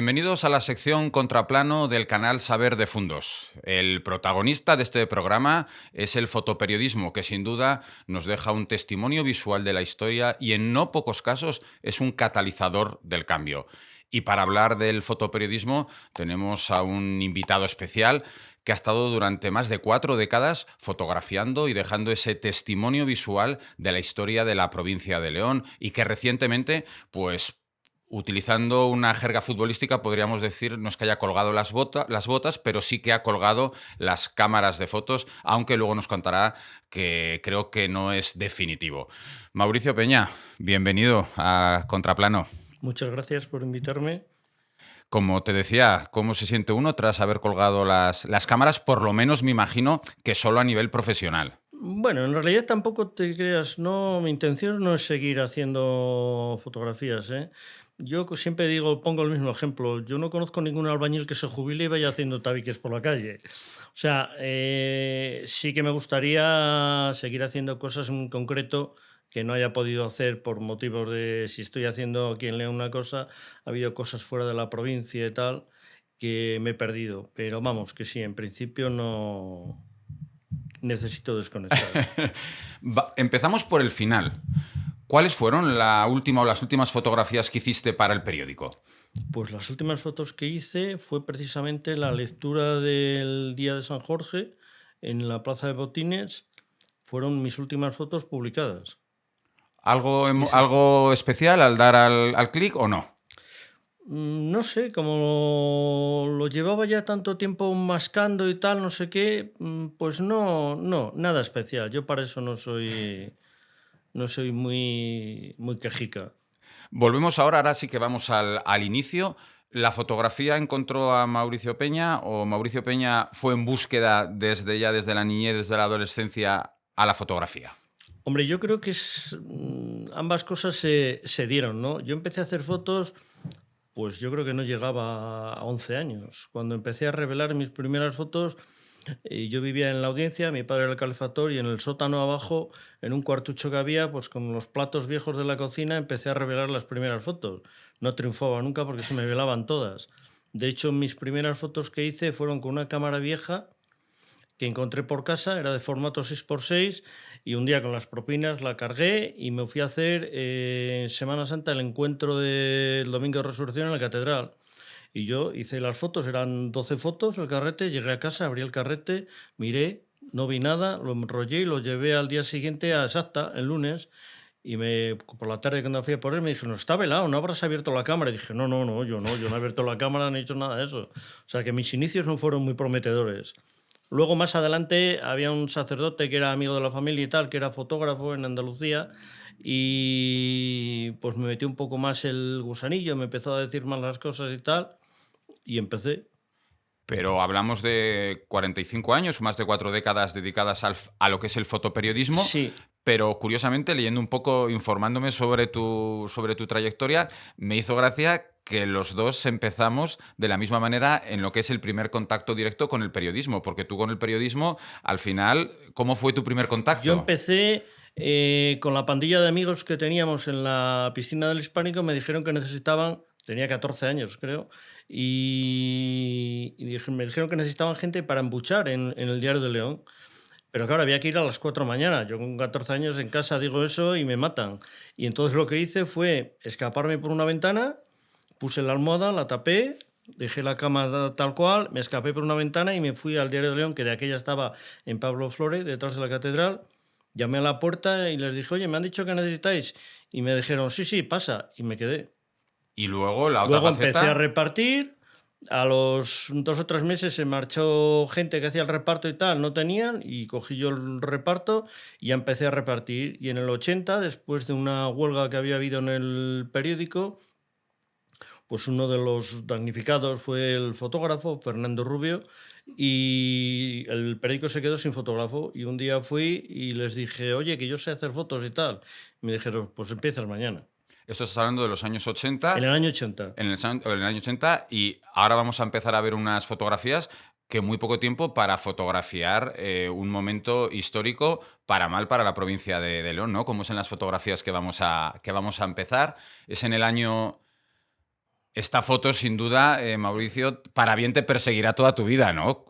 Bienvenidos a la sección Contraplano del canal Saber de Fundos. El protagonista de este programa es el fotoperiodismo, que sin duda nos deja un testimonio visual de la historia y en no pocos casos es un catalizador del cambio. Y para hablar del fotoperiodismo tenemos a un invitado especial que ha estado durante más de 4 décadas fotografiando y dejando ese testimonio visual de la historia de la provincia de León y que recientemente, pues, utilizando una jerga futbolística, podríamos decir, no es que haya colgado las botas, pero sí que ha colgado las cámaras de fotos, aunque luego nos contará que creo que no es definitivo. Mauricio Peña, bienvenido a Contraplano. Muchas gracias por invitarme. Como te decía, ¿cómo se siente uno tras haber colgado las cámaras? Por lo menos me imagino que solo a nivel profesional. Bueno, en realidad tampoco te creas, no, mi intención no es seguir haciendo fotografías, ¿eh? Yo siempre digo, pongo el mismo ejemplo, yo no conozco ningún albañil que se jubile y vaya haciendo tabiques por la calle. O sea, sí que me gustaría seguir haciendo cosas en concreto que no haya podido hacer por motivos de si estoy haciendo aquí en León una cosa, ha habido cosas fuera de la provincia y tal que me he perdido. Pero vamos, que sí, en principio no necesito desconectar. Empezamos por el final. ¿Cuáles fueron la última o las últimas fotografías que hiciste para el periódico? Pues las últimas fotos que hice fue precisamente la lectura del Día de San Jorge en la Plaza de Botines. Fueron mis últimas fotos publicadas. ¿Algo, Y sí, algo especial al dar al clic o no? no sé, como lo llevaba ya tanto tiempo mascando y tal, no sé qué, pues no, nada especial. Yo para eso no soy muy quejica. Volvemos ahora sí que vamos al inicio. ¿La fotografía encontró a Mauricio Peña o Mauricio Peña fue en búsqueda desde la niñez, desde la adolescencia a la fotografía? Hombre, yo creo que ambas cosas se dieron, ¿no? Yo empecé a hacer fotos, pues yo creo que no llegaba a 11 años. Cuando empecé a revelar mis primeras fotos, yo vivía en la Audiencia, mi padre era el calefactor y en el sótano abajo, en un cuartucho que había, pues con los platos viejos de la cocina, empecé a revelar las primeras fotos. No triunfaba nunca porque se me velaban todas. De hecho, mis primeras fotos que hice fueron con una cámara vieja que encontré por casa, era de formato 6x6 y un día con las propinas la cargué y me fui a hacer en Semana Santa el encuentro del Domingo de Resurrección en la catedral. Y yo hice las fotos, eran 12 fotos el carrete, llegué a casa, abrí el carrete, miré, no vi nada, lo enrollé y lo llevé al día siguiente a Exacta, el lunes, y por la tarde cuando fui a por él me dijeron, está velado, ¿no habrás abierto la cámara? Y dije, no, yo no he abierto la cámara, no he hecho nada de eso. O sea que mis inicios no fueron muy prometedores. Luego, más adelante, había un sacerdote que era amigo de la familia y tal, que era fotógrafo en Andalucía, y pues me metió un poco más el gusanillo, me empezó a decir más las cosas y tal, y empecé. Pero hablamos de 45 años, más de 4 décadas dedicadas a lo que es el fotoperiodismo, Sí, pero curiosamente, leyendo un poco, informándome sobre tu trayectoria, me hizo gracia que los dos empezamos de la misma manera en lo que es el primer contacto directo con el periodismo, porque tú con el periodismo, al final, ¿cómo fue tu primer yo contacto? empecé con la pandilla de amigos que teníamos en la piscina del Hispánico, me dijeron que necesitaban, tenía 14 años creo, me dijeron que necesitaban gente para embuchar en el Diario de León. Pero claro, había que ir a las 4 de la mañana. Yo con 14 años en casa digo eso y me matan. Y entonces lo que hice fue escaparme por una ventana, puse la almohada, la tapé, dejé la cama tal cual, me escapé por una ventana y me fui al Diario de León, que de aquella estaba en Pablo Flores, detrás de la catedral. Llamé a la puerta y les dije, oye, me han dicho que necesitáis. Y me dijeron, sí, sí, pasa. Y me quedé. Y luego la otra Luego empecé a faceta. repartir. A los 2 o 3 meses se marchó gente que hacía el reparto y tal, no tenían, y cogí yo el reparto y ya empecé a repartir. Y en el 80, después de una huelga que había habido en el periódico, pues uno de los damnificados fue el fotógrafo, Fernando Rubio, y el periódico se quedó sin fotógrafo. Y un día fui y les dije, oye, que yo sé hacer fotos y tal. Y me dijeron, pues empiezas mañana. Esto estás hablando de los años En 80. el año 80. En el año 80, y ahora vamos a empezar a ver unas fotografías que muy poco tiempo para fotografiar un momento histórico para mal para la provincia de León, ¿no? Como es en las fotografías que vamos a empezar. Es en el año Esta foto, sin duda, Mauricio, para bien te perseguirá toda tu vida, ¿no?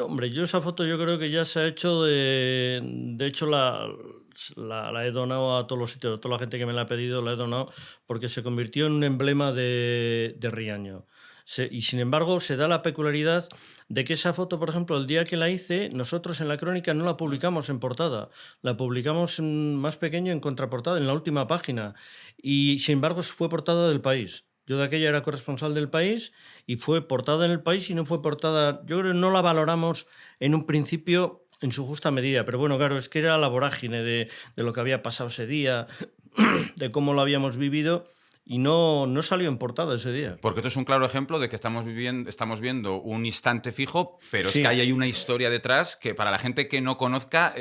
Hombre, yo esa foto yo creo que ya se ha hecho de hecho la he donado a todos los sitios, a toda la gente que me la ha pedido la he donado porque se convirtió en un emblema de Riaño. Y sin embargo se da la peculiaridad de que esa foto, por ejemplo, el día que la hice, nosotros en la crónica no la publicamos en portada, la publicamos más pequeño en contraportada, en la última página, y sin embargo fue portada del País. Yo de aquella era corresponsal del País y fue portada en el País y no fue portada, yo creo que no la valoramos en un principio en su justa medida, pero bueno, claro, es que era la vorágine de lo que había pasado ese día, de cómo lo habíamos vivido y no salió en portada ese día. Porque esto es un claro ejemplo de que estamos viendo un instante fijo, pero es que Sí, hay una historia detrás que para la gente que no conozca,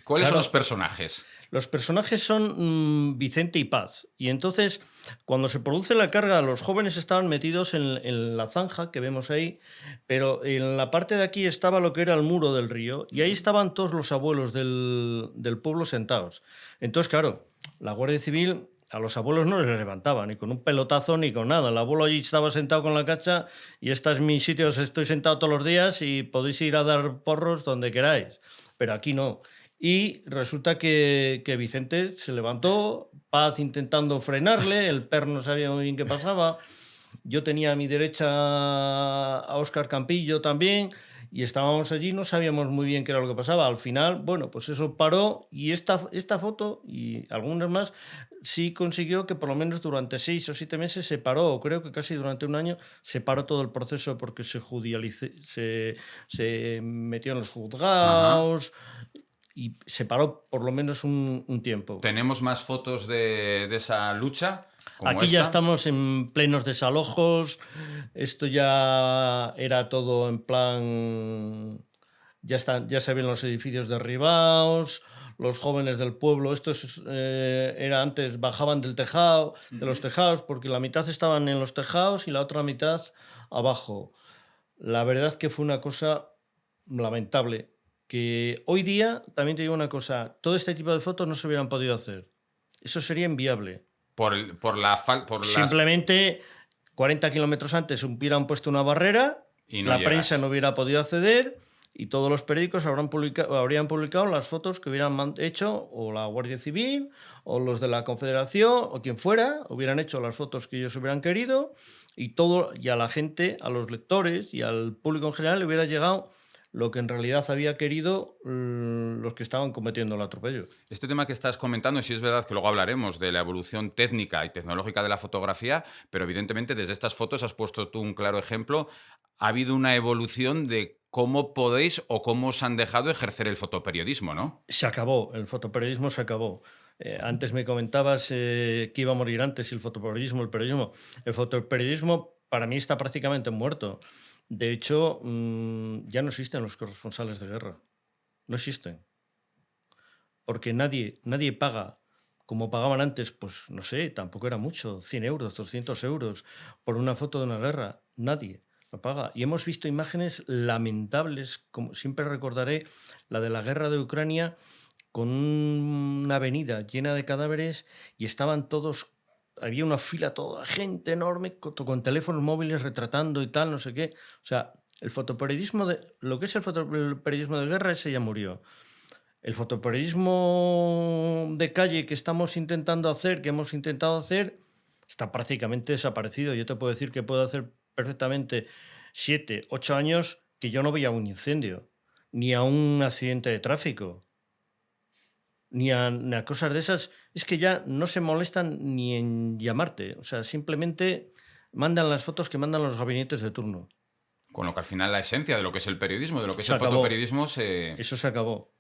¿cuáles son los claro. personajes? Los personajes son Vicente y Paz. Y entonces, cuando se produce la carga, los jóvenes estaban metidos en la zanja que vemos ahí, pero en la parte de aquí estaba lo que era el muro del río, y ahí estaban todos los abuelos del pueblo sentados. Entonces, claro, la Guardia Civil a los abuelos no les levantaba, ni con un pelotazo ni con nada. El abuelo allí estaba sentado con la cacha y este es mi sitio, estoy sentado todos los días y podéis ir a dar porros donde queráis. Pero aquí no. Y resulta que Vicente se levantó, Paz intentando frenarle, el perro no sabía muy bien qué pasaba. Yo tenía a mi derecha a Óscar Campillo también, y estábamos allí, no sabíamos muy bien qué era lo que pasaba. Al final, bueno, pues eso paró, y esta foto y algunas más sí consiguió que por lo menos durante 6 o 7 meses se paró, o creo que casi durante un año se paró todo el proceso porque se metió en los Ajá. juzgados y se paró por lo menos un tiempo. ¿Tenemos más fotos de esa lucha como Aquí ya esta? estamos en plenos desalojos, esto ya era todo en plan, ya se ven los edificios derribados, los jóvenes del pueblo, era antes, bajaban del tejado, de los Ujú. tejados, porque la mitad estaban en los tejados y la otra mitad abajo. La verdad que fue una cosa lamentable, que hoy día, también te digo una cosa, todo este tipo de fotos no se hubieran podido hacer. Eso sería inviable. Por las Simplemente 40 kilómetros antes hubieran puesto una barrera, y no la prensa llegas. no hubiera podido acceder y todos los periódicos habrían publicado las fotos que hubieran hecho o la Guardia Civil o los de la Confederación o quien fuera, hubieran hecho las fotos que ellos hubieran querido y a la gente, a los lectores y al público en general le hubiera llegado lo que en realidad había querido los que estaban cometiendo el atropello. Este tema que estás comentando, sí es verdad que luego hablaremos de la evolución técnica y tecnológica de la fotografía, pero evidentemente desde estas fotos has puesto tú un claro ejemplo. Ha habido una evolución de cómo podéis o cómo os han dejado ejercer el fotoperiodismo, ¿no? Se acabó, el fotoperiodismo se acabó. Antes me comentabas que iba a morir antes el fotoperiodismo, el periodismo. El fotoperiodismo para mí está prácticamente muerto. De hecho, ya no existen los corresponsales de guerra. No existen. Porque nadie paga como pagaban antes, pues no sé, tampoco era mucho, 100 euros, 200 euros por una foto de una guerra. Nadie lo paga. Y hemos visto imágenes lamentables, como siempre recordaré la de la guerra de Ucrania, con una avenida llena de cadáveres y estaban todos, había una fila, toda gente enorme con teléfonos móviles retratando y tal, no sé qué. O sea, lo que es el fotoperiodismo de guerra, ese ya murió. El fotoperiodismo de calle que estamos intentando hacer, que hemos intentado hacer, está prácticamente desaparecido. Yo te puedo decir que puedo hacer perfectamente 7, 8 años que yo no veía un incendio, ni a un accidente de tráfico, ni a cosas de esas. Es que ya no se molestan ni en llamarte. O sea, simplemente mandan las fotos que mandan los gabinetes de turno. Con lo que al final la esencia de lo que es el periodismo, de lo que es Se el acabó. fotoperiodismo, se... Eso se acabó.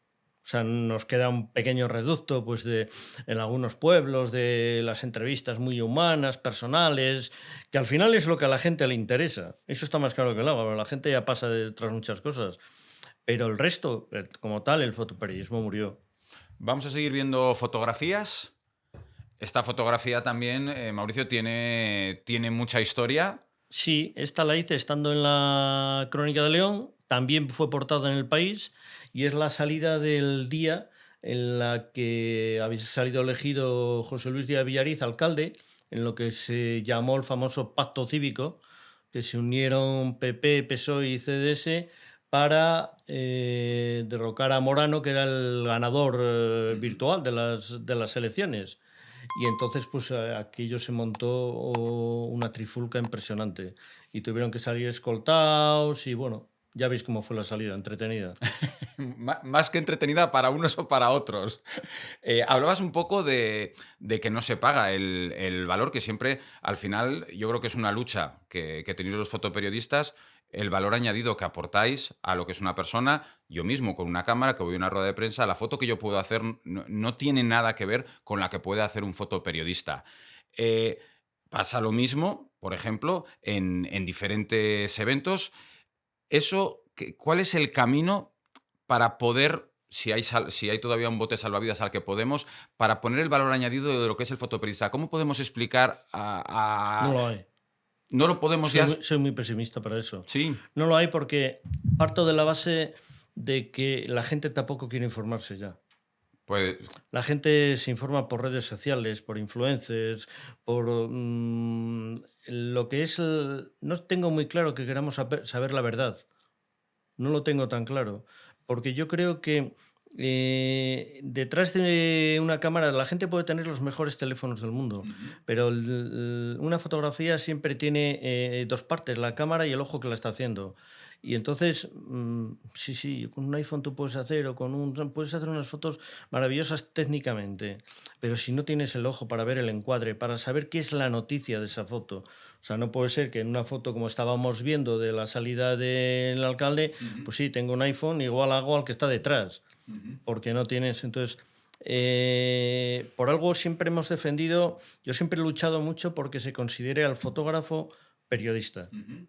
O sea, nos queda un pequeño reducto, pues, en algunos pueblos, de las entrevistas muy humanas, personales, que al final es lo que a la gente le interesa. Eso está más claro que el agua, pero la gente ya pasa de otras muchas cosas. Pero el resto, como tal, el fotoperiodismo murió. Vamos a seguir viendo fotografías. Esta fotografía también, Mauricio, tiene mucha historia. Sí, esta la hice estando en la Crónica de León, también fue portada en El País y es la salida del día en la que había salido elegido José Luis Díaz Villariz alcalde en lo que se llamó el famoso pacto cívico, que se unieron PP, PSOE y CDS para derrocar a Morano, que era el ganador Ujú. virtual de las elecciones. Y entonces, pues aquello se montó una trifulca impresionante. Y tuvieron que salir escoltados y bueno, ya veis cómo fue la salida, entretenida. Más que entretenida para unos o para otros. Hablabas un poco de que no se paga el valor, que siempre, al final, yo creo que es una lucha que tenéis los fotoperiodistas, el valor añadido que aportáis a lo que es una persona. Yo mismo, con una cámara, que voy a una rueda de prensa, la foto que yo puedo hacer no tiene nada que ver con la que puede hacer un fotoperiodista. Eh, Pasa lo mismo, por ejemplo, en diferentes eventos. Eso, ¿cuál es el camino para poder, si hay todavía un bote salvavidas al que podemos, para poner el valor añadido de lo que es el fotoperiodista? ¿Cómo podemos explicar No a lo hay. no lo podemos ya? Soy muy pesimista para eso. Sí, No lo hay porque parto de la base de que la gente tampoco quiere informarse ya. pues La gente se informa por redes sociales, por influencers, por lo que es no tengo muy claro que queramos saber la verdad. No lo tengo tan claro, porque yo creo que detrás de una cámara la gente puede tener los mejores teléfonos del mundo, ujú, pero una fotografía siempre tiene dos partes, la cámara y el ojo que la está haciendo. Y entonces, sí, sí, con un iPhone tú puedes hacer o con puedes hacer unas fotos maravillosas técnicamente, pero si no tienes el ojo para ver el encuadre, para saber qué es la noticia de esa foto, o sea, no puede ser que en una foto como estábamos viendo de la salida del alcalde, ujú, pues sí, tengo un iPhone, igual hago al que está detrás, ujú, porque no tienes. Entonces, por algo siempre hemos defendido, yo siempre he luchado mucho porque se considere al fotógrafo periodista. ujú.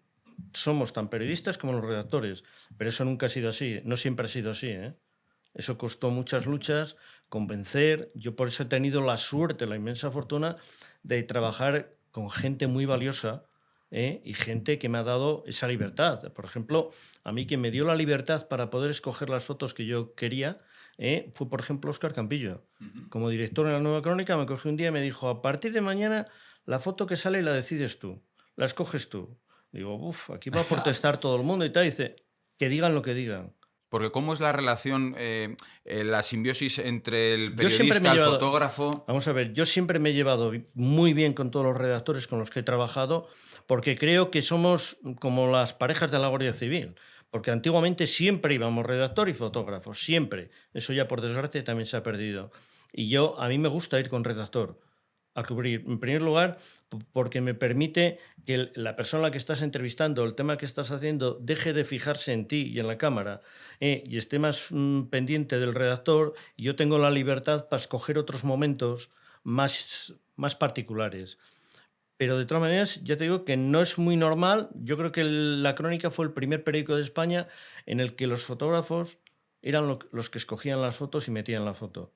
Somos tan periodistas como los redactores, pero eso nunca ha sido así, no siempre ha sido así, ¿eh? Eso costó muchas luchas, convencer. Yo por eso he tenido la suerte, la inmensa fortuna de trabajar con gente muy valiosa, y gente que me ha dado esa libertad. Por ejemplo, a mí quien me dio la libertad para poder escoger las fotos que yo quería, fue, por ejemplo, Óscar Campillo. Ujú. Como director en la Nueva Crónica, me cogió un día y me dijo, a partir de mañana, la foto que sale la decides tú, la escoges tú. Digo, uff, aquí va a protestar todo el mundo y tal. Dice, que digan lo que digan. Porque, ¿cómo es la relación, la simbiosis entre el Yo siempre me he periodista, el llevado fotógrafo? Vamos a ver, yo siempre me he llevado muy bien con todos los redactores con los que he trabajado, porque creo que somos como las parejas de la Guardia Civil, porque antiguamente siempre íbamos redactor y fotógrafo, siempre. Eso ya por desgracia también se ha perdido. Y a mí me gusta ir con redactor a cubrir, en primer lugar, porque me permite que la persona a la que estás entrevistando, el tema que estás haciendo, deje de fijarse en ti y en la cámara, y esté más pendiente del redactor, y yo tengo la libertad para escoger otros momentos más particulares. Pero de todas maneras, ya te digo que no es muy normal. Yo creo que La Crónica fue el primer periódico de España en el que los fotógrafos eran los que escogían las fotos y metían la foto.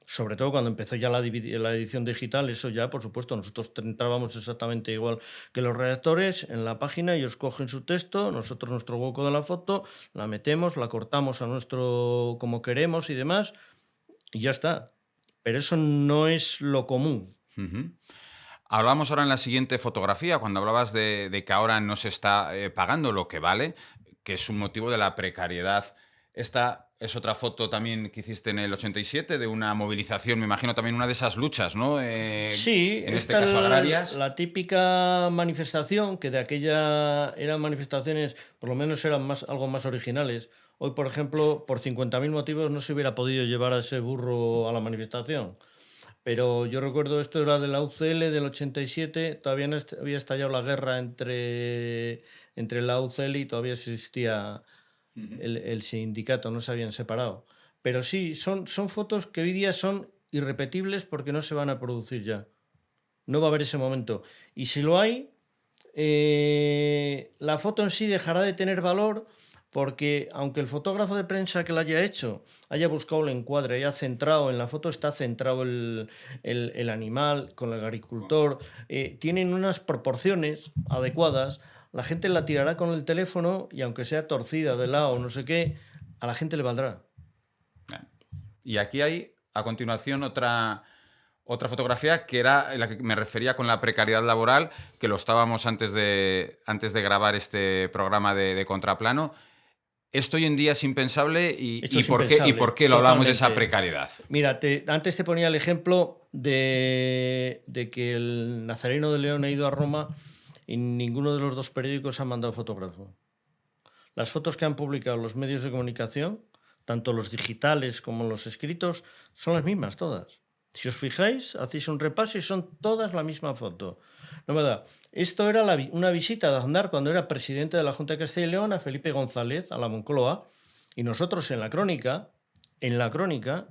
Sobre todo cuando empezó ya la edición digital, eso ya, por supuesto, nosotros entrábamos exactamente igual que los redactores en la página, ellos cogen su texto, nosotros nuestro hueco de la foto, la metemos, la cortamos a nuestro como queremos y demás, y ya está. Pero eso no es lo común. Ujú. Hablamos ahora en la siguiente fotografía, cuando hablabas de que ahora no se está, pagando lo que vale, que es un motivo de la precariedad. Esta es otra foto también que hiciste en el 87 de una movilización, me imagino también una de esas luchas, ¿no? Sí, En este esta caso es agrarias. la típica manifestación, que de aquella eran manifestaciones, por lo menos eran algo más originales. Hoy, por ejemplo, por 50.000 motivos no se hubiera podido llevar a ese burro a la manifestación. Pero yo recuerdo, esto era de la UCL del 87, todavía no había estallado la guerra entre la UCL y todavía existía Ujú. el sindicato, no se habían separado. Pero sí, son fotos que hoy día son irrepetibles porque no se van a producir ya. No va a haber ese momento. Y si lo hay, la foto en sí dejará de tener valor porque aunque el fotógrafo de prensa que la haya hecho haya buscado el encuadre, haya centrado, en la foto está centrado el animal con el agricultor, tienen unas proporciones adecuadas, la gente la tirará con el teléfono y aunque sea torcida de lado o no sé qué, a la gente le valdrá. Y aquí hay, a continuación, Otra fotografía que era la que me refería con la precariedad laboral, que lo estábamos antes de grabar este programa de Contraplano. ¿Esto hoy en día es impensable Esto es y impensable, por qué lo hablamos de esa totalmente. precariedad? Mira, antes te ponía el ejemplo de que el Nazareno de León ha ido a Roma y ninguno de los dos periódicos ha mandado fotógrafo. Las fotos que han publicado los medios de comunicación, tanto los digitales como los escritos, son las mismas todas. Si os fijáis, hacéis un repaso y son todas la misma foto. No me da. Esto era una visita de Aznar cuando era presidente de la Junta de Castilla y León a Felipe González, a la Moncloa, y nosotros en la crónica,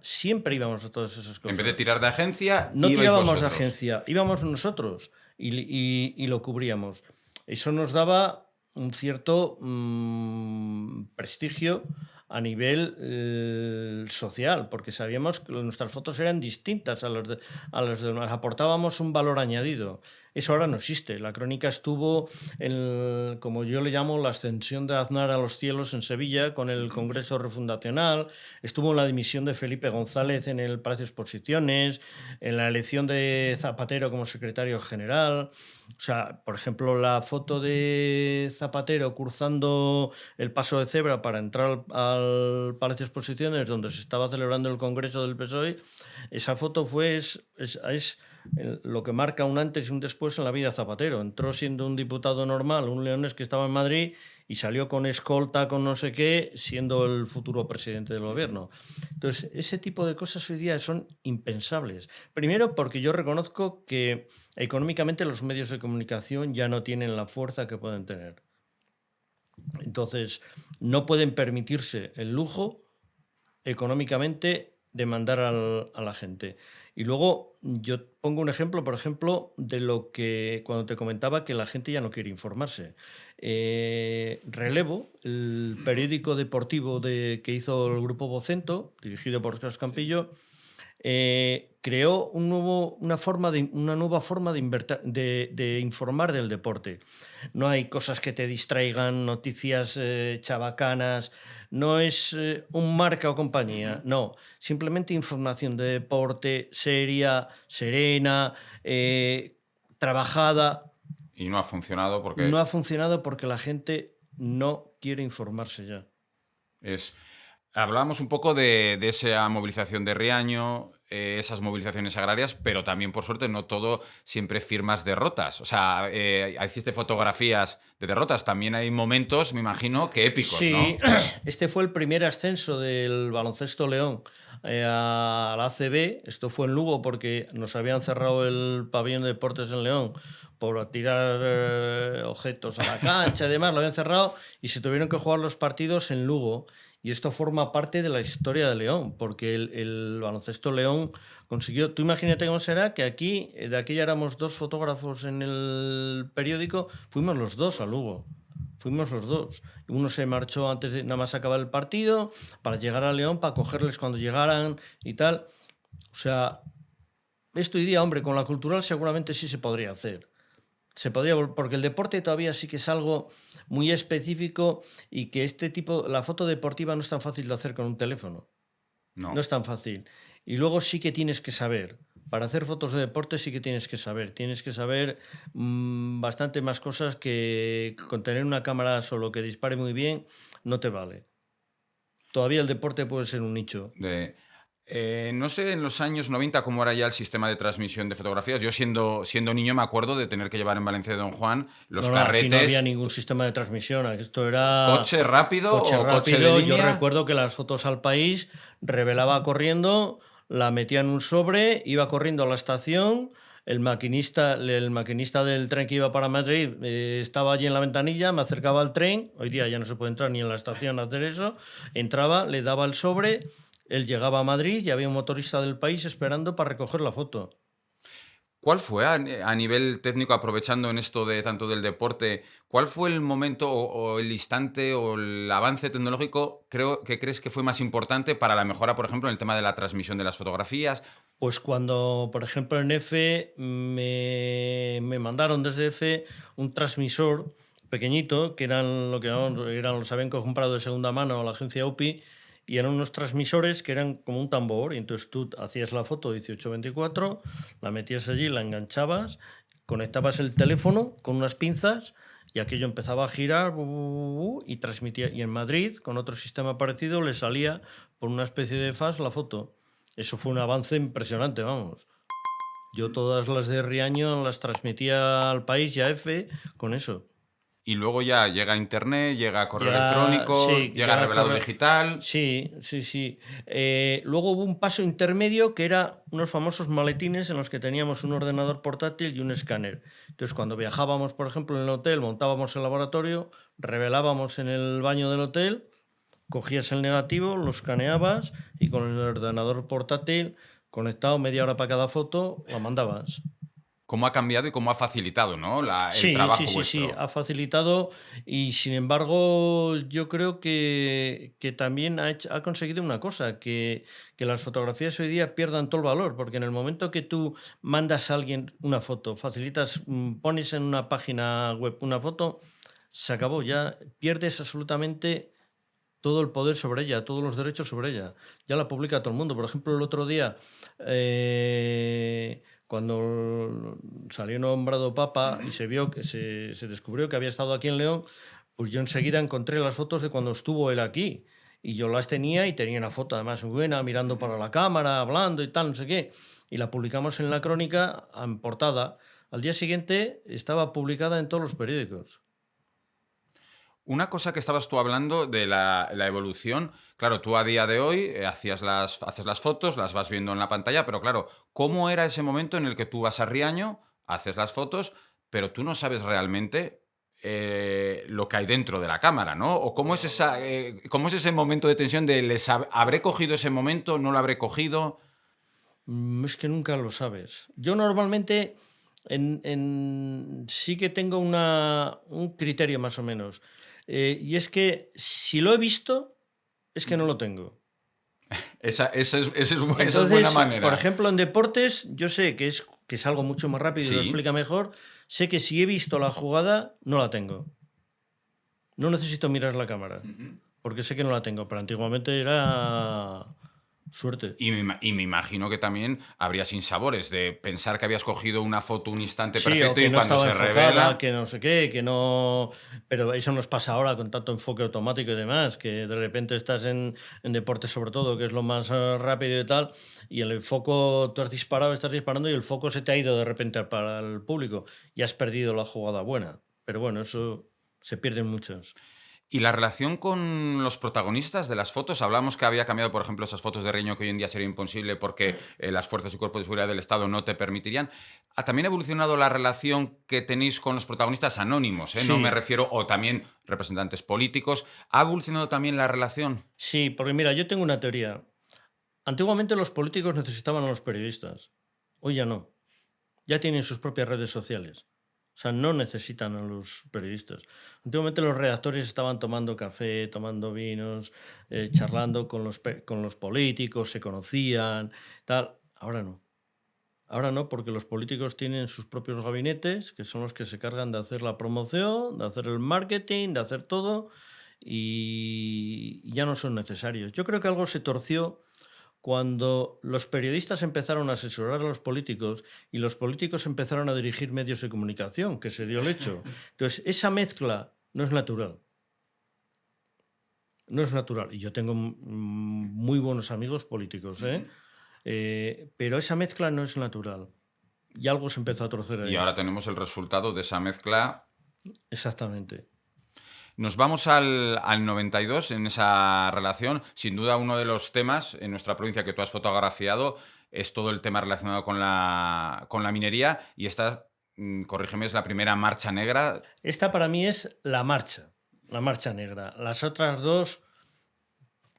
siempre íbamos a todas esas En vez de cosas. tirar de agencia, No ibais tirábamos de vosotros. agencia, íbamos nosotros y lo cubríamos. Eso nos daba un cierto prestigio a nivel social, porque sabíamos que nuestras fotos eran distintas a las demás, aportábamos un valor añadido. Eso ahora no existe. La crónica estuvo, como yo le llamo, la ascensión de Aznar a los cielos en Sevilla con el Congreso Refundacional, estuvo en la dimisión de Felipe González en el Palacio de Exposiciones, en la elección de Zapatero como secretario general. O sea, por ejemplo, la foto de Zapatero cruzando el paso de cebra para entrar al Palacio de Exposiciones, donde se estaba celebrando el Congreso del PSOE, esa foto es lo que marca un antes y un después en la vida de Zapatero. Entró siendo un diputado normal, un leonés que estaba en Madrid, y salió con escolta, con no sé qué, siendo el futuro presidente del gobierno. Entonces, ese tipo de cosas hoy día son impensables. Primero, porque yo reconozco que económicamente los medios de comunicación ya no tienen la fuerza que pueden tener. Entonces, no pueden permitirse el lujo económicamente de mandar a la gente. Y luego yo pongo un ejemplo, por ejemplo, de lo que cuando te comentaba que la gente ya no quiere informarse. Relevo, el periódico deportivo que hizo el grupo Vocento, dirigido por Oscar Campillo, creó una nueva forma de informar del deporte. No hay cosas que te distraigan, noticias chabacanas, no es un marca o compañía, no, simplemente información de deporte seria, serena, trabajada. Y no ha funcionado No porque ha funcionado porque la gente no quiere informarse ya. es... Hablábamos un poco de esa movilización de Riaño, esas movilizaciones agrarias, pero también, por suerte, no todo siempre firmas derrotas. O sea, hiciste fotografías de derrotas. También hay momentos, me imagino, que épicos, Sí, ¿no? este fue el primer ascenso del Baloncesto León a la ACB. Esto fue en Lugo porque nos habían cerrado el pabellón de deportes en León por tirar objetos a la cancha y demás, lo habían cerrado y se tuvieron que jugar los partidos en Lugo. Y esto forma parte de la historia de León, porque el Baloncesto León consiguió... Tú imagínate cómo será que aquí, de aquí ya éramos dos fotógrafos en el periódico, fuimos los dos a Lugo. Fuimos los dos. Uno se marchó antes de nada más acabar el partido para llegar a León, para cogerles cuando llegaran y tal. O sea, esto hoy día, hombre, con la cultural seguramente sí se podría hacer. Se podría, porque el deporte todavía sí que es algo muy específico y que este tipo, la foto deportiva no es tan fácil de hacer con un teléfono. No No. es tan fácil. Y luego sí que tienes que saber. Para hacer fotos de deporte sí que tienes que saber. Tienes que saber bastante más cosas que con tener una cámara solo que dispare muy bien no te vale. Todavía el deporte puede ser un nicho. De, no sé en los años 90 cómo era ya el sistema de transmisión de fotografías. Yo siendo niño me acuerdo de tener que llevar en Valencia de Don Juan los No, no, aquí no había carretes, ningún sistema de transmisión. Esto era coche rápido coche o coche de rápido. Yo línea. recuerdo que las fotos al país revelaba corriendo, la metía en un sobre, iba corriendo a la estación. El maquinista del tren que iba para Madrid estaba allí en la ventanilla, me acercaba al tren. Hoy día ya no se puede entrar ni en la estación a hacer eso. Entraba, le daba el sobre, él llegaba a Madrid y había un motorista del país esperando para recoger la foto. ¿Cuál fue a nivel técnico, aprovechando en esto de tanto del deporte, cuál fue el momento o el instante o el avance tecnológico que crees que fue más importante para la mejora, por ejemplo, en el tema de la transmisión de las fotografías? Pues cuando, por ejemplo, en F me mandaron desde F un transmisor pequeñito, que eran lo que eran, los habían comprado de segunda mano a la agencia UPI, y eran unos transmisores que eran como un tambor, y entonces tú hacías la foto 18-24, la metías allí, la enganchabas, conectabas el teléfono con unas pinzas y aquello empezaba a girar y transmitía. Y en Madrid, con otro sistema parecido, le salía por una especie de faz la foto. Eso fue un avance impresionante, vamos. Yo todas las de Riaño las transmitía al país y a F con eso. Y luego ya llega Internet, llega correo Llega, electrónico, sí, llega llega revelado correo. digital. Sí, sí, sí. Luego hubo un paso intermedio que era unos famosos maletines en los que teníamos un ordenador portátil y un escáner. Entonces, cuando viajábamos, por ejemplo, en el hotel, montábamos el laboratorio, revelábamos en el baño del hotel, cogías el negativo, lo escaneabas y con el ordenador portátil conectado media hora para cada foto, la mandabas. ¿Cómo ha cambiado y cómo ha facilitado, ¿no? El Sí, sí, trabajo sí, sí, vuestro. ha facilitado y sin embargo yo creo que también ha conseguido una cosa, que las fotografías hoy día pierdan todo el valor, porque en el momento que tú mandas a alguien una foto, facilitas, pones en una página web una foto, se acabó, ya pierdes absolutamente todo el poder sobre ella, todos los derechos sobre ella. Ya la publica todo el mundo. Por ejemplo, el otro día, cuando salió nombrado Papa y Ujú. se vio que se descubrió que había estado aquí en León, pues yo enseguida encontré las fotos de cuando estuvo él aquí. Y yo las tenía y tenía una foto además muy buena, mirando para la cámara, hablando y tal, no sé qué. Y la publicamos en la crónica en portada. Al día siguiente estaba publicada en todos los periódicos. Una cosa que estabas tú hablando de la evolución, claro, tú a día de hoy haces las fotos, las vas viendo en la pantalla, pero claro, ¿cómo era ese momento en el que tú vas a Riaño, haces las fotos, pero tú no sabes realmente lo que hay dentro de la cámara, ¿no? O cómo es ese momento de tensión de ¿habré cogido ese momento? ¿No lo habré cogido? Es que nunca lo sabes. Yo normalmente sí que tengo un criterio más o menos. Y es que si lo he visto, es que no Ujú. lo tengo. Esa es buena Entonces, por manera. ejemplo, en deportes, yo sé que es algo mucho más rápido y lo Sí. explica mejor. Sé que si he visto la jugada, no la tengo. No necesito mirar la cámara, Ujú. porque sé que no la tengo. Pero antiguamente era suerte. Y me imagino que también habría sinsabores de pensar que habías cogido una foto un instante Sí, o perfecto que y no cuando estaba se enfocada, revela. que no sé qué, que no. Pero eso nos pasa ahora con tanto enfoque automático y demás, que de repente estás en deporte sobre todo, que es lo más rápido y tal, y el foco, tú has disparado, estás disparando y el foco se te ha ido de repente para el público y has perdido la jugada buena. Pero bueno, eso se pierden muchos. Y la relación con los protagonistas de las fotos, hablamos que había cambiado, por ejemplo, esas fotos de Reño que hoy en día sería imposible porque las fuerzas y cuerpos de seguridad del Estado no te permitirían. ¿Ha también evolucionado la relación que tenéis con los protagonistas anónimos? No me Sí, refiero, o también representantes políticos. ¿Ha evolucionado también la relación? sí, porque mira, yo tengo una teoría. Antiguamente los políticos necesitaban a los periodistas, hoy ya no. Ya tienen sus propias redes sociales. O sea, no necesitan a los periodistas. Antiguamente los redactores estaban tomando café, tomando vinos, charlando con los políticos, se conocían, tal. Ahora no. Ahora no, porque los políticos tienen sus propios gabinetes, que son los que se cargan de hacer la promoción, de hacer el marketing, de hacer todo, y ya no son necesarios. Yo creo que algo se torció cuando los periodistas empezaron a asesorar a los políticos y los políticos empezaron a dirigir medios de comunicación, que se dio el hecho. Entonces, esa mezcla no es natural. No es natural. Y yo tengo muy buenos amigos políticos, ¿eh? Ujú. Pero esa mezcla no es natural. Y algo se empezó a torcer Y ahí. ahora tenemos el resultado de esa mezcla. Exactamente. Nos vamos al 92 en esa relación. Sin duda, uno de los temas en nuestra provincia que tú has fotografiado es todo el tema relacionado con la minería. Y esta, corrígeme, es la primera marcha negra. Esta para mí es la marcha negra. Las otras dos,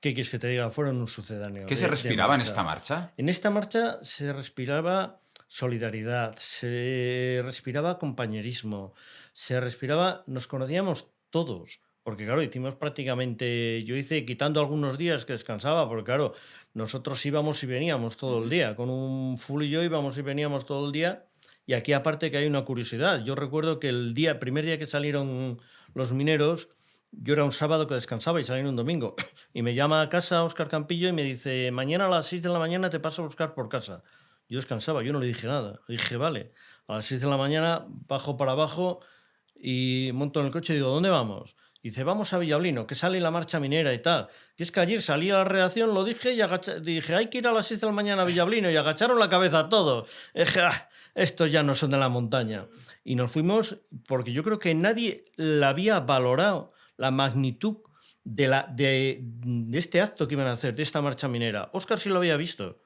¿qué quieres que te diga? Fueron un sucedáneo ¿Qué se de respiraba en esta marcha. marcha? En esta marcha se respiraba solidaridad, se respiraba compañerismo, se respiraba, nos conocíamos todos, porque claro, hicimos prácticamente, yo hice quitando algunos días que descansaba, porque claro, nosotros íbamos y veníamos todo el Ujú. día, con un full y yo íbamos y veníamos todo el día, y aquí aparte que hay una curiosidad, yo recuerdo que primer día que salieron los mineros, yo era un sábado que descansaba y salía en un domingo. Y me llama a casa Óscar Campillo y me dice, mañana a las 6 de la mañana te paso a buscar por casa. Yo descansaba, yo no le dije nada. Le dije, vale, a las 6 de la mañana bajo para abajo y monto en el coche y digo, ¿dónde vamos? Dice, vamos a Villablino, que sale la marcha minera y tal. Que es que ayer salí a la redacción, lo dije y dije, hay que ir a las 6 de la mañana a Villablino y agacharon la cabeza todos. Dije, estos ya no son de la montaña. Y nos fuimos porque yo creo que nadie la había valorado la magnitud de este acto que iban a hacer, de esta marcha minera. Óscar sí lo había visto.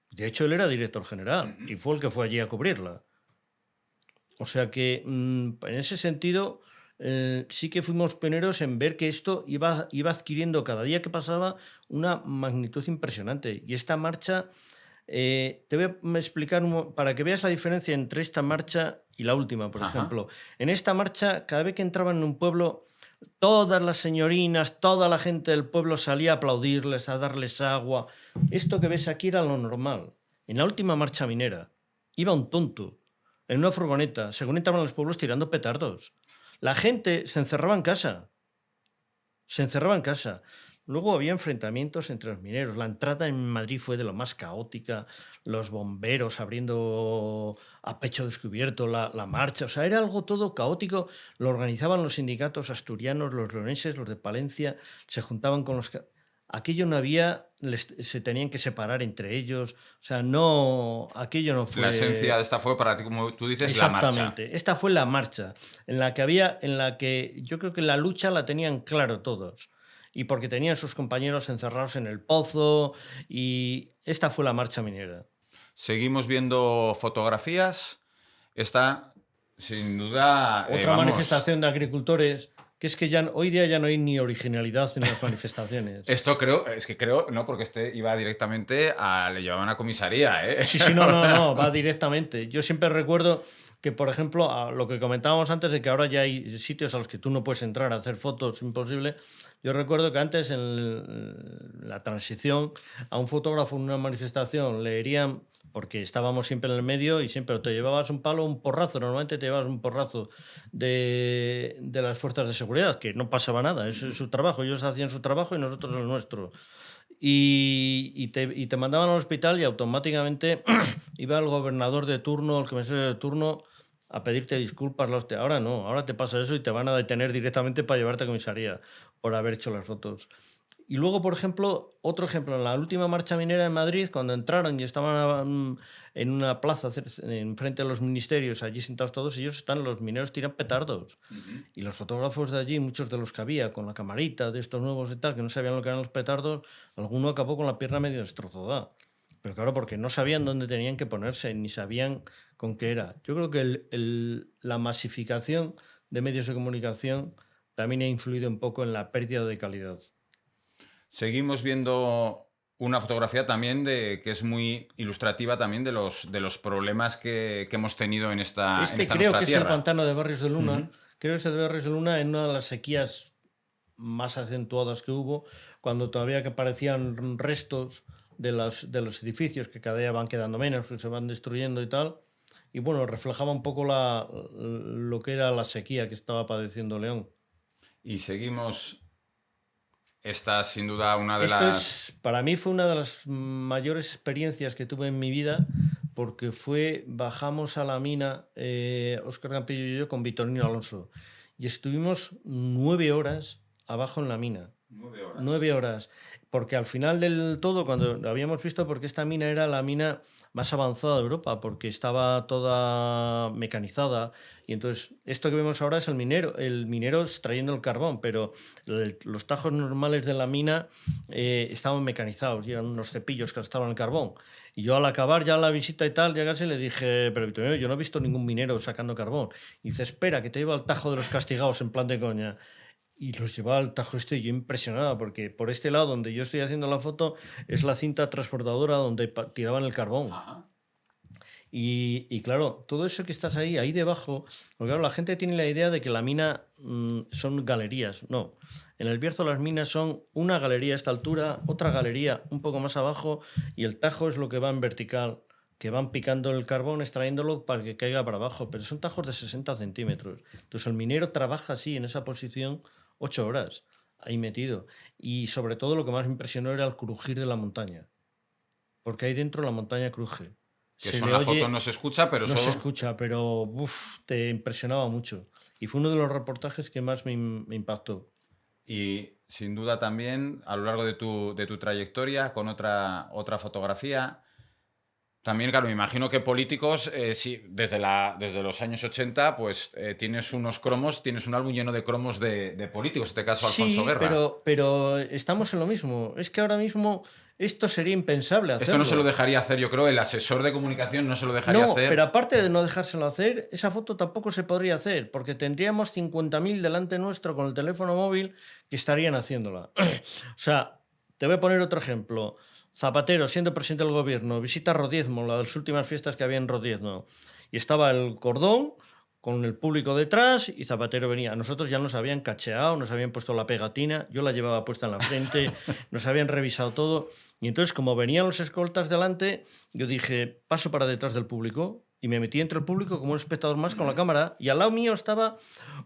De hecho, él era director general y fue el que fue allí a cubrirla. O sea que, en ese sentido, sí que fuimos pioneros en ver que esto iba adquiriendo cada día que pasaba una magnitud impresionante. Y esta marcha, te voy a explicar para que veas la diferencia entre esta marcha y la última, por Ajá. ejemplo. En esta marcha, cada vez que entraban en un pueblo, todas las señorinas, toda la gente del pueblo salía a aplaudirles, a darles agua. Esto que ves aquí era lo normal. En la última marcha minera iba un tonto en una furgoneta, según entraban los pueblos tirando petardos. La gente se encerraba en casa. Se encerraba en casa. Luego había enfrentamientos entre los mineros. La entrada en Madrid fue de lo más caótica. Los bomberos abriendo a pecho descubierto la marcha. O sea, era algo todo caótico. Lo organizaban los sindicatos asturianos, los leoneses, los de Palencia. Se juntaban con los... Aquello no había... se tenían que separar entre ellos. O sea, no... Aquello no fue... La esencia de esta fue para ti, como tú dices, la marcha. Exactamente. Esta fue la marcha en la que yo creo que la lucha la tenían claro todos. Y porque tenían sus compañeros encerrados en el pozo. Y esta fue la marcha minera. Seguimos viendo fotografías. Esta, sin duda, Otra manifestación de agricultores, que es que ya hoy día ya no hay ni originalidad en las manifestaciones. Esto creo, no, porque este iba directamente le llevaban a comisaría, ¿eh? Sí, no, va directamente. Yo siempre recuerdo que, por ejemplo, a lo que comentábamos antes de que ahora ya hay sitios a los que tú no puedes entrar a hacer fotos, imposible. Yo recuerdo que antes, en la transición, a un fotógrafo en una manifestación le herían, porque estábamos siempre en el medio y siempre te llevabas un palo, un porrazo, normalmente te llevabas un porrazo de las fuerzas de seguridad, que no pasaba nada, es su trabajo, ellos hacían su trabajo y nosotros el nuestro. Y te mandaban al hospital y automáticamente iba el gobernador de turno, el comisario de turno, a pedirte disculpas. Ahora no, ahora te pasa eso y te van a detener directamente para llevarte a comisaría por haber hecho las fotos. Y luego, por ejemplo, otro ejemplo, en la última marcha minera en Madrid, cuando entraron y estaban en una plaza enfrente de los ministerios, allí sentados todos, los mineros tiran petardos. Y los fotógrafos de allí, muchos de los que había, con la camarita de estos nuevos y tal, que no sabían lo que eran los petardos, alguno acabó con la pierna medio destrozada. Pero claro, porque no sabían dónde tenían que ponerse, ni sabían con qué era. Yo creo que la masificación de medios de comunicación también ha influido un poco en la pérdida de calidad. Seguimos viendo una fotografía también que es muy ilustrativa también de los problemas que hemos tenido en esta creo nuestra que tierra. Es el pantano de Barrios de Luna. Creo que es el de Barrios de Luna en una de las sequías más acentuadas que hubo, cuando todavía que aparecían restos de los edificios que cada día van quedando menos, que se van destruyendo y tal. Y bueno, reflejaba un poco lo que era la sequía que estaba padeciendo León. Y seguimos... Esta, sin duda, para mí fue una de las mayores experiencias que tuve en mi vida, porque bajamos a la mina, Óscar Campillo y yo, con Vitorino Alonso, y estuvimos 9 horas abajo en la mina. 9 horas. 9 horas. Porque al final del todo, cuando lo habíamos visto, porque esta mina era la mina más avanzada de Europa, porque estaba toda mecanizada. Y entonces, esto que vemos ahora es el minero extrayendo el carbón, pero los tajos normales de la mina estaban mecanizados y eran unos cepillos que estaban el carbón. Y yo, al acabar ya la visita y tal, ya casi le dije, pero Victorino, yo no he visto ningún minero sacando carbón. Y dice, espera, que te llevo al tajo de los castigados, en plan de coña. Y los llevaba al tajo yo impresionado, porque por este lado donde yo estoy haciendo la foto es la cinta transportadora donde tiraban el carbón. Ajá. Y claro, todo eso que estás ahí debajo, porque claro, la gente tiene la idea de que la mina son galerías. No, en el Bierzo las minas son una galería a esta altura, otra galería un poco más abajo, y el tajo es lo que va en vertical, que van picando el carbón, extrayéndolo para que caiga para abajo, pero son tajos de 60 centímetros. Entonces el minero trabaja así, en esa posición, 8 horas ahí metido. Y sobre todo lo que más me impresionó era el crujir de la montaña, porque ahí dentro la montaña cruje. Que Se eso en le la foto oye, no se escucha, pero no se solo... escucha, pero te impresionaba mucho. Y fue uno de los reportajes que más me impactó. Y sin duda también, a lo largo de tu trayectoria, con otra fotografía, también, claro, me imagino que políticos, sí, desde los años 80, pues tienes unos cromos, tienes un álbum lleno de cromos de políticos, en este caso Alfonso Sí, Guerra. pero estamos en lo mismo. Es que ahora mismo esto sería impensable Esto no se lo hacerlo. dejaría hacer, yo creo, el asesor de comunicación no se lo dejaría No, pero hacer. aparte de no dejárselo hacer, esa foto tampoco se podría hacer, porque tendríamos 50.000 delante nuestro con el teléfono móvil que estarían haciéndola. O sea, te voy a poner otro ejemplo. Zapatero, siendo presidente del gobierno, visita Rodiezmo, la de las últimas fiestas que había en Rodiezmo, y estaba el cordón con el público detrás y Zapatero venía. Nosotros ya nos habían cacheado, nos habían puesto la pegatina, yo la llevaba puesta en la frente, nos habían revisado todo. Y entonces, como venían los escoltas delante, yo dije, paso para detrás del público y me metí entre el público como un espectador más con la cámara y al lado mío estaba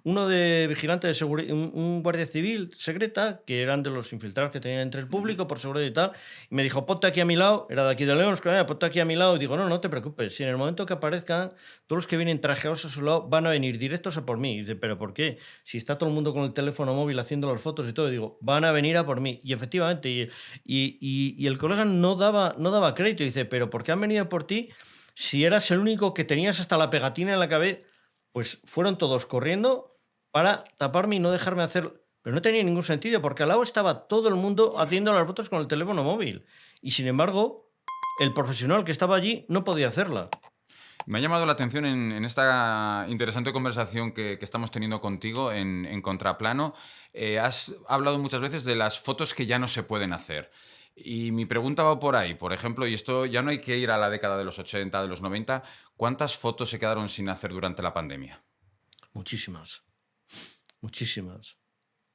uno de vigilante de seguridad, un guardia civil secreta, que eran de los infiltrados que tenían entre el público por seguridad y tal, y me dijo, ponte aquí a mi lado, era de aquí de León, ponte aquí a mi lado, y digo, no, no te preocupes, si en el momento que aparezcan, todos los que vienen trajeados a su lado van a venir directos a por mí. Y dice, ¿pero por qué? Si está todo el mundo con el teléfono móvil haciendo las fotos y todo, y digo, van a venir a por mí. Y efectivamente, y el colega no daba crédito, y dice, ¿pero por qué han venido a por ti si eras el único que tenías hasta la pegatina en la cabeza? Pues fueron todos corriendo para taparme y no dejarme hacer. Pero no tenía ningún sentido, porque al lado estaba todo el mundo haciendo las fotos con el teléfono móvil. Y sin embargo, el profesional que estaba allí no podía hacerla. Me ha llamado la atención en esta interesante conversación que estamos teniendo contigo en Contraplano. Has hablado muchas veces de las fotos que ya no se pueden hacer. Y mi pregunta va por ahí. Por ejemplo, y esto ya no hay que ir a la década de los 80, de los 90, ¿cuántas fotos se quedaron sin hacer durante la pandemia? Muchísimas, muchísimas.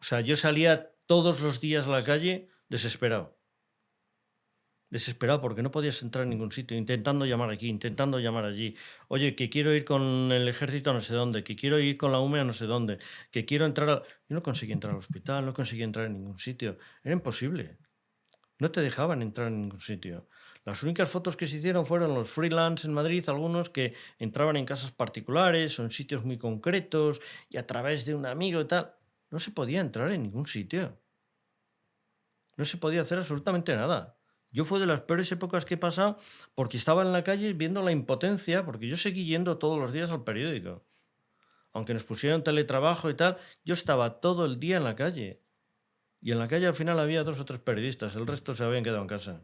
O sea, yo salía todos los días a la calle desesperado. Desesperado porque no podías entrar en ningún sitio, intentando llamar aquí, intentando llamar allí. Oye, que quiero ir con el ejército a no sé dónde, que quiero ir con la UME a no sé dónde, que quiero entrar a... Yo no conseguí entrar al hospital, no conseguí entrar en ningún sitio. Era imposible. No te dejaban entrar en ningún sitio. Las únicas fotos que se hicieron fueron los freelance en Madrid, algunos que entraban en casas particulares o en sitios muy concretos y a través de un amigo y tal. No se podía entrar en ningún sitio. No se podía hacer absolutamente nada. Yo fue de las peores épocas que he pasado porque estaba en la calle viendo la impotencia, porque yo seguí yendo todos los días al periódico. Aunque nos pusieron teletrabajo y tal, yo estaba todo el día en la calle. Y en la calle al final había 2 o 3 periodistas, el resto se habían quedado en casa.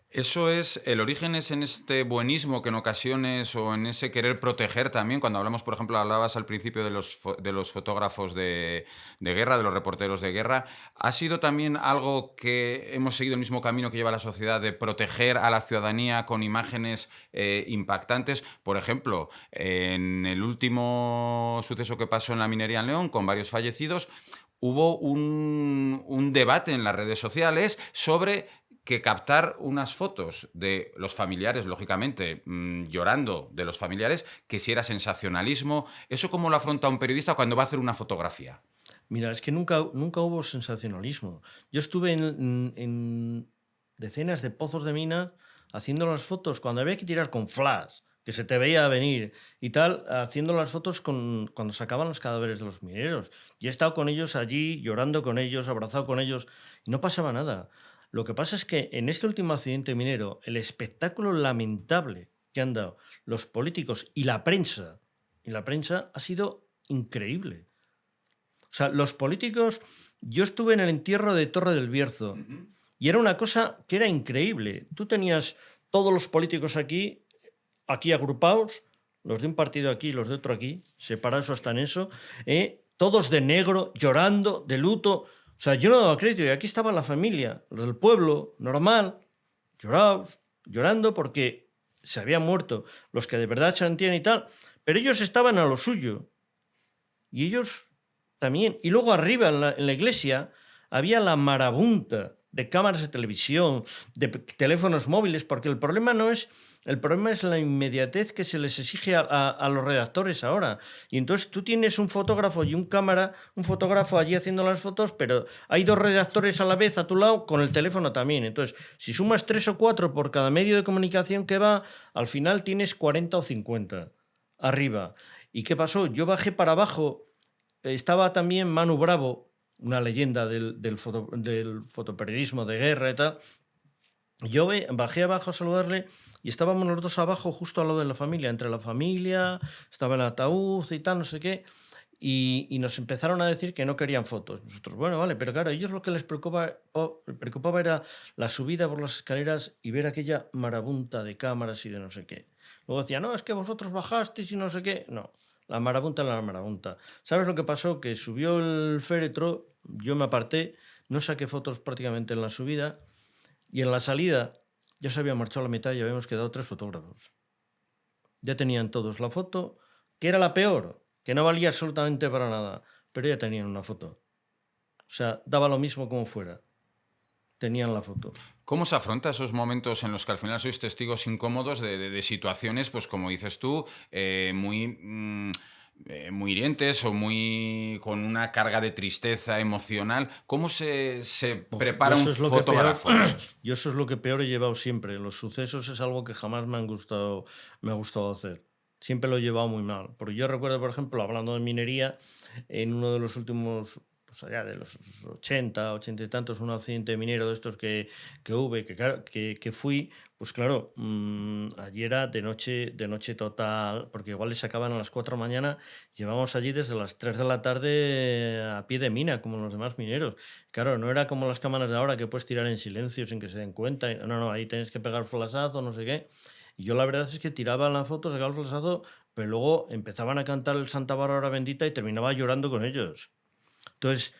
Eso es, el origen es en este buenismo que en ocasiones o en ese querer proteger también, cuando hablamos, por ejemplo, hablabas al principio de de los fotógrafos de guerra, de los reporteros de guerra, ¿ha sido también algo que hemos seguido el mismo camino que lleva la sociedad de proteger a la ciudadanía con imágenes impactantes? Por ejemplo, en el último suceso que pasó en la minería en León, con varios fallecidos, hubo un debate en las redes sociales sobre que captar unas fotos de los familiares, lógicamente, llorando de los familiares, que si era sensacionalismo. ¿Eso cómo lo afronta un periodista cuando va a hacer una fotografía? Mira, es que nunca hubo sensacionalismo. Yo estuve en decenas de pozos de minas haciendo las fotos cuando había que tirar con flash, que se te veía venir y tal, haciendo las fotos cuando sacaban los cadáveres de los mineros. Y he estado con ellos allí, llorando con ellos, abrazado con ellos, y no pasaba nada. Lo que pasa es que en este último accidente minero, el espectáculo lamentable que han dado los políticos y la prensa ha sido increíble. O sea, los políticos, yo estuve en el entierro de Torre del Bierzo y era una cosa que era increíble. Tú tenías todos los políticos aquí agrupados, los de un partido aquí y los de otro aquí, separados hasta en eso, todos de negro, llorando, de luto. O sea, yo no daba crédito y aquí estaba la familia, los del pueblo, normal, llorados, llorando porque se habían muerto los que de verdad sentían y tal, pero ellos estaban a lo suyo. Y ellos también. Y luego arriba en la iglesia había la marabunta de cámaras de televisión, de teléfonos móviles, porque el problema es la inmediatez que se les exige a los redactores ahora. Y entonces tú tienes un fotógrafo y un fotógrafo allí haciendo las fotos, pero hay dos redactores a la vez a tu lado con el teléfono también. Entonces, si sumas 3 o 4 por cada medio de comunicación que va, al final tienes 40 o 50 arriba. ¿Y qué pasó? Yo bajé para abajo, estaba también Manu Bravo, una leyenda del fotoperiodismo de guerra y tal. Yo bajé abajo a saludarle y estábamos los dos abajo justo al lado de la familia, entre la familia, estaba el ataúd y tal, no sé qué, y nos empezaron a decir que no querían fotos. Nosotros, bueno, vale, pero claro, a ellos lo que les preocupaba era la subida por las escaleras y ver aquella marabunta de cámaras y de no sé qué. Luego decía, no, es que vosotros bajasteis y no sé qué. No, la marabunta. ¿Sabes lo que pasó? Que subió el féretro, yo me aparté, no saqué fotos prácticamente en la subida, y en la salida ya se había marchado la mitad y habíamos quedado 3 fotógrafos. Ya tenían todos la foto, que era la peor, que no valía absolutamente para nada, pero ya tenían una foto. O sea, daba lo mismo como fuera. Tenían la foto. ¿Cómo se afronta esos momentos en los que al final sois testigos incómodos de situaciones, pues como dices tú, muy hirientes o muy con una carga de tristeza emocional? ¿Cómo se Yo prepara un eso es lo que peor, fotógrafo? yo eso es lo que peor he llevado siempre. Los sucesos es algo que jamás me ha gustado hacer. Siempre lo he llevado muy mal. Porque yo recuerdo, por ejemplo, hablando de minería, en uno de los últimos, pues allá de los 80 y tantos, un accidente minero de estos que hubo, claro, que fui, pues claro, allí era de noche total, porque igual les sacaban a las 4 de la mañana, llevamos allí desde las 3 de la tarde a pie de mina, como los demás mineros. Claro, no era como las cámaras de ahora que puedes tirar en silencio sin que se den cuenta. No, no, ahí tienes que pegar flashazo, no sé qué. Y yo la verdad es que tiraba la foto, sacaba el flashazo, pero luego empezaban a cantar el Santa Bárbara bendita y terminaba llorando con ellos. Entonces,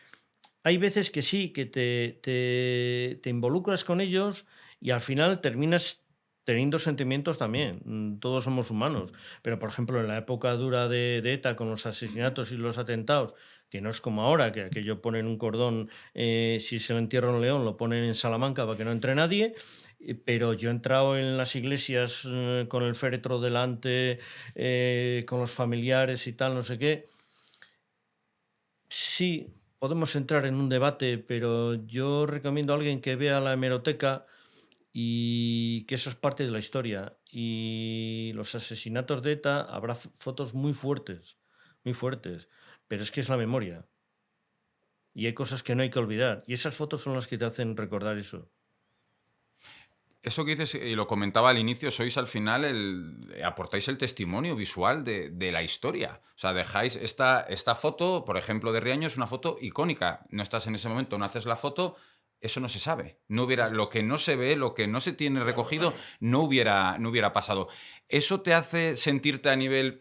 hay veces que sí, que te involucras con ellos y al final terminas teniendo sentimientos también. Todos somos humanos. Pero, por ejemplo, en la época dura de ETA, con los asesinatos y los atentados, que no es como ahora, que aquello ponen un cordón, si se lo entierra un león, lo ponen en Salamanca para que no entre nadie. Pero yo he entrado en las iglesias con el féretro delante, con los familiares y tal, no sé qué. Sí, podemos entrar en un debate, pero yo recomiendo a alguien que vea la hemeroteca y que eso es parte de la historia. Y los asesinatos de ETA habrá fotos muy fuertes, pero es que es la memoria. Y hay cosas que no hay que olvidar. Y esas fotos son las que te hacen recordar eso. Eso que dices, y lo comentaba al inicio, sois al final aportáis el testimonio visual de la historia. O sea, dejáis esta foto, por ejemplo, de Riaño, es una foto icónica. No estás en ese momento, no haces la foto, eso no se sabe. No hubiera, lo que no se ve, lo que no se tiene recogido, no hubiera pasado. ¿Eso te hace sentirte a nivel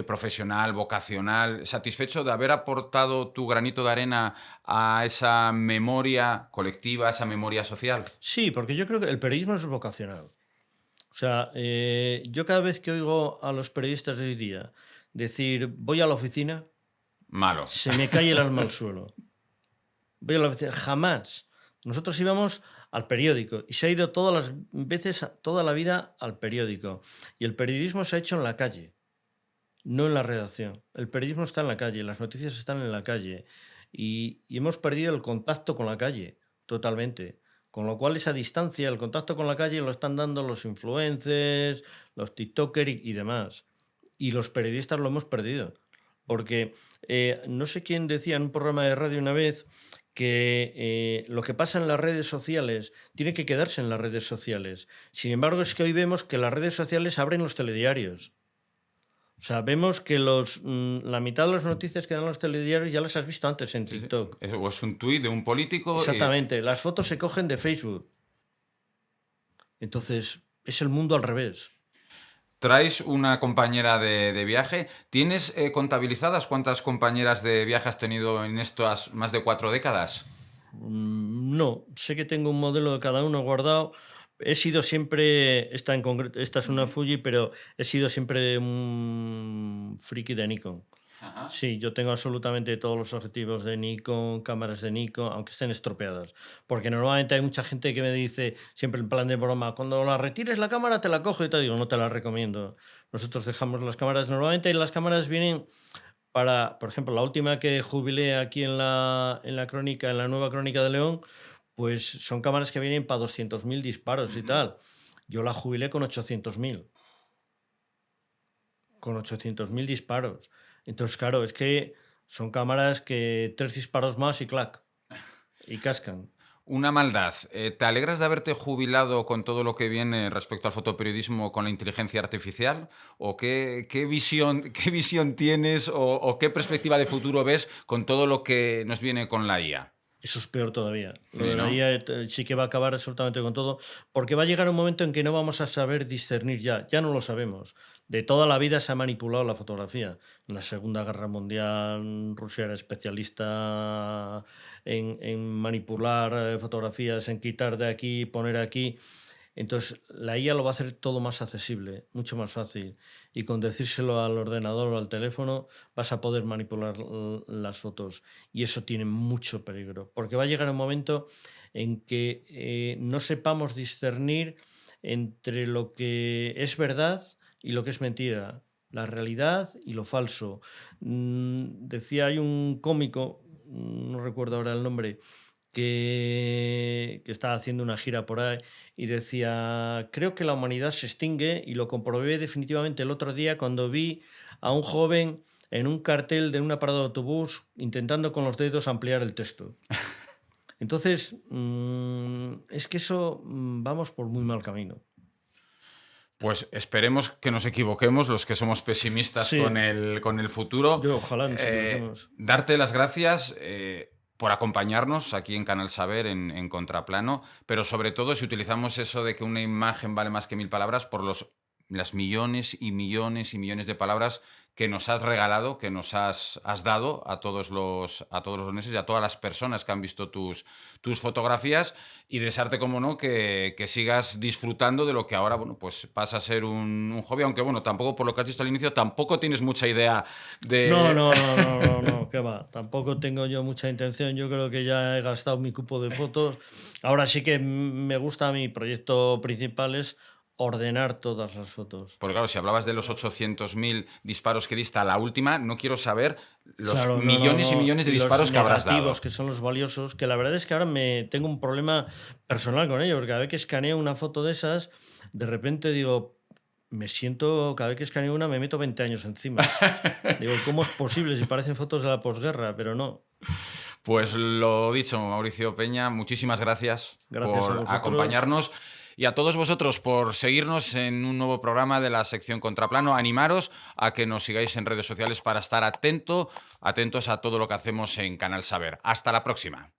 profesional, vocacional, satisfecho de haber aportado tu granito de arena a esa memoria colectiva, a esa memoria social? Sí, porque yo creo que el periodismo es vocacional. O sea, yo cada vez que oigo a los periodistas de hoy día decir voy a la oficina, Malo. se me cae el alma al suelo. Voy a la oficina, jamás. Nosotros íbamos al periódico y se ha ido todas las veces, toda la vida al periódico. Y el periodismo se ha hecho en la calle, no en la redacción. El periodismo está en la calle, las noticias están en la calle y hemos perdido el contacto con la calle totalmente. Con lo cual esa distancia, el contacto con la calle lo están dando los influencers, los tiktokers y demás. Y los periodistas lo hemos perdido. Porque no sé quién decía en un programa de radio una vez que lo que pasa en las redes sociales tiene que quedarse en las redes sociales. Sin embargo, es que hoy vemos que las redes sociales abren los telediarios. O sea, vemos que la mitad de las noticias que dan los telediarios ya las has visto antes en Sí, sí. TikTok. O es un tuit de un político y Exactamente. Las fotos se cogen de Facebook. Entonces, es el mundo al revés. traes una compañera de viaje. ¿Tienes contabilizadas cuántas compañeras de viaje has tenido en estas más de 4 décadas? No, sé que tengo un modelo de cada uno guardado. He sido siempre, esta en concreto, esta es una Fuji, pero he sido siempre un friki de Nikon. Ajá. Sí, yo tengo absolutamente todos los objetivos de Nikon, cámaras de Nikon, aunque estén estropeadas. Porque normalmente hay mucha gente que me dice, siempre en plan de broma, cuando la retires la cámara te la cojo y te digo, no te la recomiendo. Nosotros dejamos las cámaras, normalmente las cámaras vienen para, por ejemplo, la última que jubilé aquí en la crónica, en la nueva crónica de León, pues son cámaras que vienen para 200.000 disparos y Ujú. tal. Yo la jubilé con 800.000 disparos. Entonces, claro, es que son cámaras que 3 disparos más y clac, y cascan. Una maldad. ¿Te alegras de haberte jubilado con todo lo que viene respecto al fotoperiodismo con la inteligencia artificial? ¿O qué visión, qué visión tienes o qué perspectiva de futuro ves con todo lo que nos viene con la IA? Eso es peor todavía. Lo Sí, de la ¿no? IA sí que va a acabar absolutamente con todo, porque va a llegar un momento en que no vamos a saber discernir ya no lo sabemos. De toda la vida se ha manipulado la fotografía. En la Segunda Guerra Mundial, Rusia era especialista en manipular fotografías, en quitar de aquí, poner aquí. Entonces, la IA lo va a hacer todo más accesible, mucho más fácil. Y con decírselo al ordenador o al teléfono, vas a poder manipular las fotos. Y eso tiene mucho peligro, porque va a llegar un momento en que no sepamos discernir entre lo que es verdad y lo que es mentira, la realidad y lo falso. Decía, hay un cómico, no recuerdo ahora el nombre, que estaba haciendo una gira por ahí y decía, creo que la humanidad se extingue y lo comprobé definitivamente el otro día cuando vi a un joven en un cartel de una parada de autobús intentando con los dedos ampliar el texto. Entonces, es que eso vamos por muy mal camino. Pues esperemos que nos equivoquemos los que somos pesimistas Sí, con el futuro. yo ojalá nos equivoquemos. Darte las gracias por acompañarnos aquí en Canal Saber, en Contraplano, pero sobre todo si utilizamos eso de que una imagen vale más que 1000 palabras, por las millones y millones y millones de palabras que nos has regalado, que nos has dado a todos los meses y a todas las personas que han visto tus fotografías y desearte, como no, que sigas disfrutando de lo que ahora, bueno, pues pasa a ser un hobby, aunque bueno, tampoco por lo que has visto al inicio, tampoco tienes mucha idea No, de... no, no, no, no, no, qué va. Tampoco tengo yo mucha intención. Yo creo que ya he gastado mi cupo de fotos. Ahora sí que me gusta, mi proyecto principal es ordenar todas las fotos. Porque claro, si hablabas de los 800.000 disparos que diste a la última, no quiero saber los Claro, no, no, millones y no. millones de Y los disparos que habrás negativos, dado. que son los valiosos, que la verdad es que ahora me tengo un problema personal con ello, porque cada vez que escaneo una foto de esas, de repente digo, me siento, cada vez que escaneo una, me meto 20 años encima. Digo, ¿cómo es posible si parecen fotos de la posguerra? Pero no. Pues lo dicho, Mauricio Peña, muchísimas gracias Gracias a por vosotros. acompañarnos y a todos vosotros por seguirnos en un nuevo programa de la sección Contraplano. Animaros a que nos sigáis en redes sociales para estar atentos a todo lo que hacemos en Canal Saber. Hasta la próxima.